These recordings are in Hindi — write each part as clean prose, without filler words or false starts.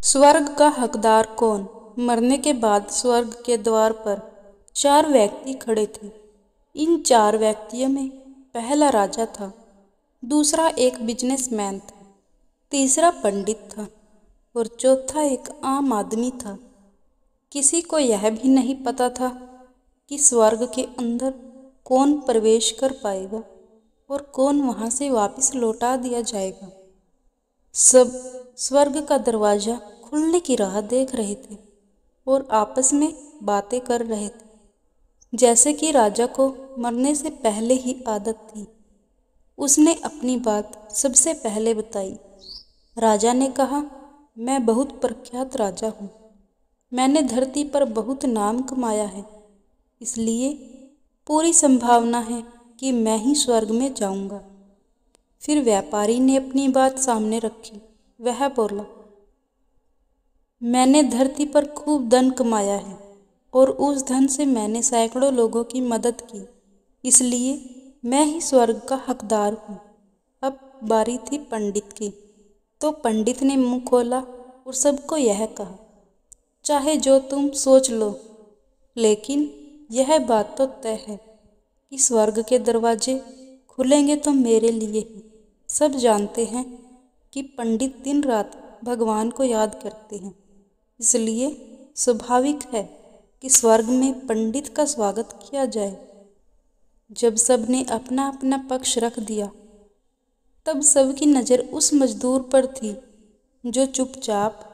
स्वर्ग का हकदार कौन। मरने के बाद स्वर्ग के द्वार पर 4 व्यक्ति खड़े थे। इन 4 व्यक्तियों में पहला राजा था, दूसरा एक बिजनेसमैन था, तीसरा पंडित था और चौथा एक आम आदमी था। किसी को यह भी नहीं पता था कि स्वर्ग के अंदर कौन प्रवेश कर पाएगा और कौन वहां से वापस लौटा दिया जाएगा। सब स्वर्ग का दरवाजा खुलने की राह देख रहे थे और आपस में बातें कर रहे थे। जैसे कि राजा को मरने से पहले ही आदत थी, उसने अपनी बात सबसे पहले बताई। राजा ने कहा, मैं बहुत प्रख्यात राजा हूँ। मैंने धरती पर बहुत नाम कमाया है, इसलिए पूरी संभावना है कि मैं ही स्वर्ग में जाऊंगा। फिर व्यापारी ने अपनी बात सामने रखी। वह बोला, मैंने धरती पर खूब धन कमाया है और उस धन से मैंने सैकड़ों लोगों की मदद की, इसलिए मैं ही स्वर्ग का हकदार हूँ। अब बारी थी पंडित की, तो पंडित ने मुंह खोला और सबको यह कहा, चाहे जो तुम सोच लो, लेकिन यह बात तो तय है कि स्वर्ग के दरवाजे खुलेंगे तो मेरे लिए ही। सब जानते हैं कि पंडित दिन रात भगवान को याद करते हैं, इसलिए स्वाभाविक है कि स्वर्ग में पंडित का स्वागत किया जाए। जब सबने अपना अपना पक्ष रख दिया, तब सबकी नज़र उस मजदूर पर थी जो चुपचाप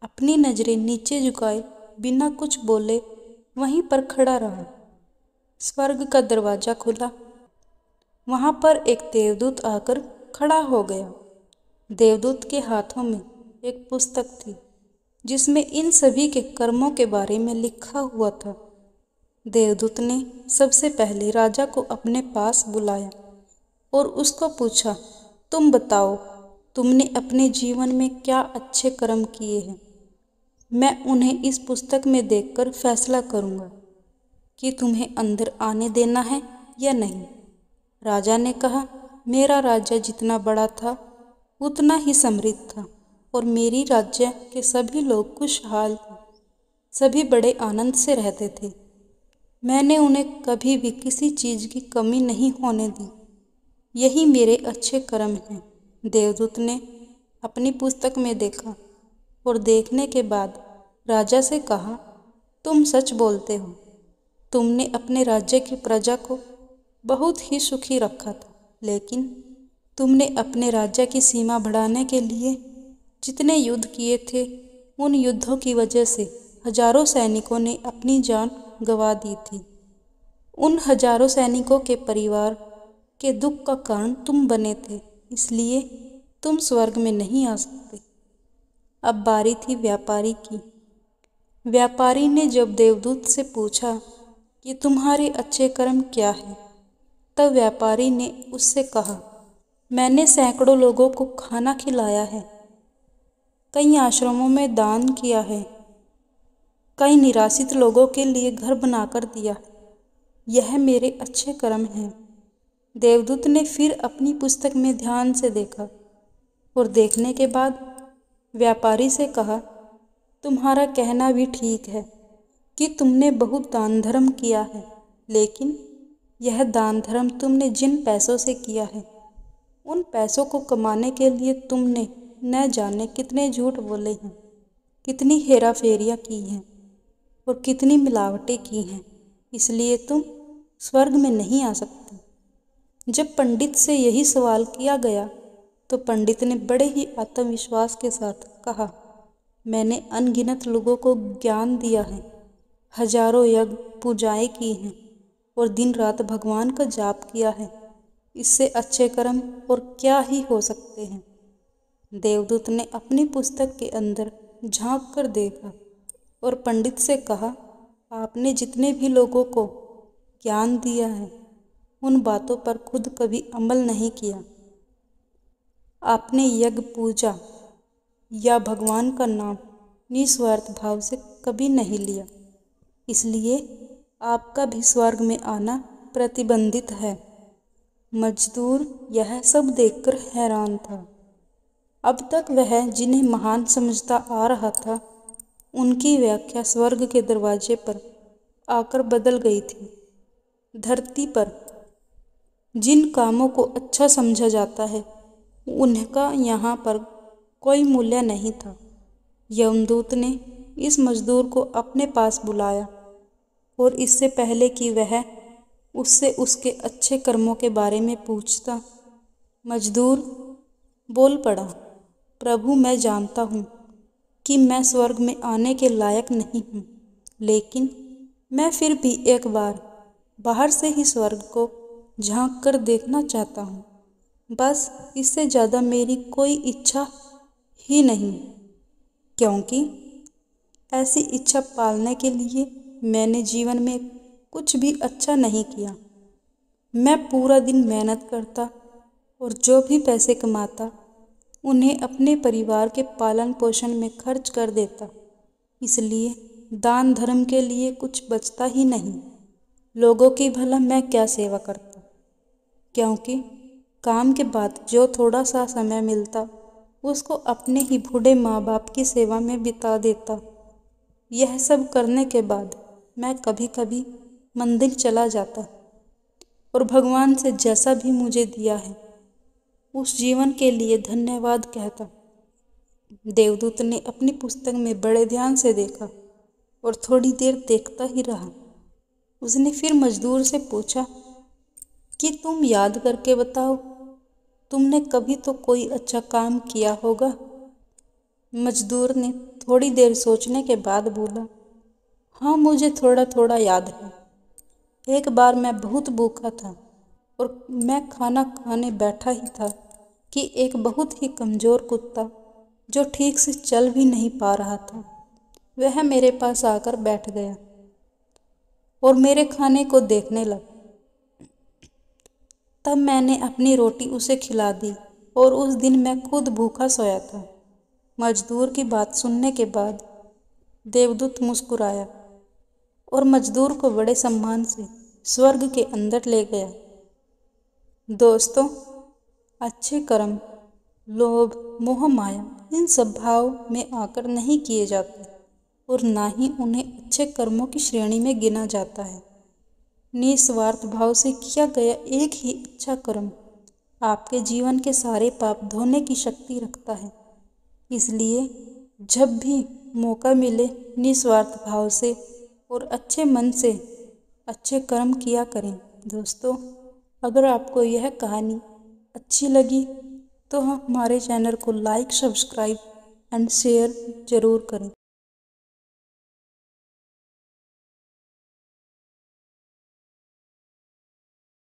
अपनी नज़रें नीचे झुकाए बिना कुछ बोले वहीं पर खड़ा रहा। स्वर्ग का दरवाजा खुला। वहां पर एक देवदूत आकर खड़ा हो गया। देवदूत के हाथों में एक पुस्तक थी जिसमें इन सभी के कर्मों के बारे में लिखा हुआ था। देवदूत ने सबसे पहले राजा को अपने पास बुलाया और उसको पूछा, तुम बताओ, तुमने अपने जीवन में क्या अच्छे कर्म किए हैं। मैं उन्हें इस पुस्तक में देखकर फैसला करूंगा कि तुम्हें अंदर आने देना है या नहीं। राजा ने कहा, मेरा राज्य जितना बड़ा था उतना ही समृद्ध था और मेरी राज्य के सभी लोग खुशहाल थे। सभी बड़े आनंद से रहते थे। मैंने उन्हें कभी भी किसी चीज की कमी नहीं होने दी। यही मेरे अच्छे कर्म हैं। देवदूत ने अपनी पुस्तक में देखा और देखने के बाद राजा से कहा, तुम सच बोलते हो। तुमने अपने राज्य की प्रजा को बहुत ही सुखी रखा था, लेकिन तुमने अपने राज्य की सीमा बढ़ाने के लिए जितने युद्ध किए थे, उन युद्धों की वजह से हजारों सैनिकों ने अपनी जान गंवा दी थी। उन हजारों सैनिकों के परिवार के दुख का कारण तुम बने थे, इसलिए तुम स्वर्ग में नहीं आ सकते। अब बारी थी व्यापारी की। व्यापारी ने जब देवदूत से पूछा कि तुम्हारे अच्छे कर्म क्या है, तब व्यापारी ने उससे कहा, मैंने सैकड़ों लोगों को खाना खिलाया है, कई आश्रमों में दान किया है, कई निराश्रित लोगों के लिए घर बनाकर दिया है। यह मेरे अच्छे कर्म हैं। देवदूत ने फिर अपनी पुस्तक में ध्यान से देखा और देखने के बाद व्यापारी से कहा, तुम्हारा कहना भी ठीक है कि तुमने बहुत दान धर्म किया है, लेकिन यह दान धर्म तुमने जिन पैसों से किया है, उन पैसों को कमाने के लिए तुमने न जाने कितने झूठ बोले हैं, कितनी हेरा फेरियाँ की हैं और कितनी मिलावटें की हैं, इसलिए तुम स्वर्ग में नहीं आ सकते। जब पंडित से यही सवाल किया गया तो पंडित ने बड़े ही आत्मविश्वास के साथ कहा, मैंने अनगिनत लोगों को ज्ञान दिया है, हजारों यज्ञ पूजाएं की हैं और दिन रात भगवान का जाप किया है। इससे अच्छे कर्म और क्या ही हो सकते हैं। देवदूत ने अपनी पुस्तक के अंदर झांक कर देखा और पंडित से कहा, आपने जितने भी लोगों को ज्ञान दिया है, उन बातों पर खुद कभी अमल नहीं किया। आपने यज्ञ पूजा या भगवान का नाम निस्वार्थ भाव से कभी नहीं लिया, इसलिए आपका भी स्वर्ग में आना प्रतिबंधित है। मजदूर यह सब देखकर हैरान था। अब तक वह जिन्हें महान समझता आ रहा था, उनकी व्याख्या स्वर्ग के दरवाजे पर आकर बदल गई थी। धरती पर जिन कामों को अच्छा समझा जाता है, उनका यहाँ पर कोई मूल्य नहीं था। यमदूत ने इस मजदूर को अपने पास बुलाया और इससे पहले कि वह उससे उसके अच्छे कर्मों के बारे में पूछता, मजदूर बोल पड़ा, प्रभु, मैं जानता हूँ कि मैं स्वर्ग में आने के लायक नहीं हूँ, लेकिन मैं फिर भी एक बार बाहर से ही स्वर्ग को झांक कर देखना चाहता हूँ। बस इससे ज़्यादा मेरी कोई इच्छा ही नहीं, क्योंकि ऐसी इच्छा पालने के लिए मैंने जीवन में कुछ भी अच्छा नहीं किया। मैं पूरा दिन मेहनत करता और जो भी पैसे कमाता उन्हें अपने परिवार के पालन पोषण में खर्च कर देता, इसलिए दान धर्म के लिए कुछ बचता ही नहीं। लोगों की भला मैं क्या सेवा करता, क्योंकि काम के बाद जो थोड़ा सा समय मिलता उसको अपने ही बूढ़े माँ बाप की सेवा में बिता देता। यह सब करने के बाद मैं कभी कभी मंदिर चला जाता और भगवान से जैसा भी मुझे दिया है उस जीवन के लिए धन्यवाद कहता। देवदूत ने अपनी पुस्तक में बड़े ध्यान से देखा और थोड़ी देर देखता ही रहा। उसने फिर मजदूर से पूछा कि तुम याद करके बताओ, तुमने कभी तो कोई अच्छा काम किया होगा। मजदूर ने थोड़ी देर सोचने के बाद बोला, हाँ, मुझे थोड़ा थोड़ा याद है। एक बार मैं बहुत भूखा था और मैं खाना खाने बैठा ही था कि एक बहुत ही कमज़ोर कुत्ता जो ठीक से चल भी नहीं पा रहा था, वह मेरे पास आकर बैठ गया और मेरे खाने को देखने लगा। तब मैंने अपनी रोटी उसे खिला दी और उस दिन मैं खुद भूखा सोया था। मजदूर की बात सुनने के बाद देवदूत मुस्कुराया और मजदूर को बड़े सम्मान से स्वर्ग के अंदर ले गया। दोस्तों, अच्छे कर्म लोभ, मोह, माया इन सब भाव में आकर नहीं किए जाते और ना ही उन्हें अच्छे कर्मों की श्रेणी में गिना जाता है। निस्वार्थ भाव से किया गया एक ही अच्छा कर्म आपके जीवन के सारे पाप धोने की शक्ति रखता है। इसलिए जब भी मौका मिले निस्वार्थ भाव से और अच्छे मन से अच्छे कर्म किया करें। दोस्तों, अगर आपको यह कहानी अच्छी लगी तो हमारे चैनल को लाइक, सब्सक्राइब एंड शेयर ज़रूर करें।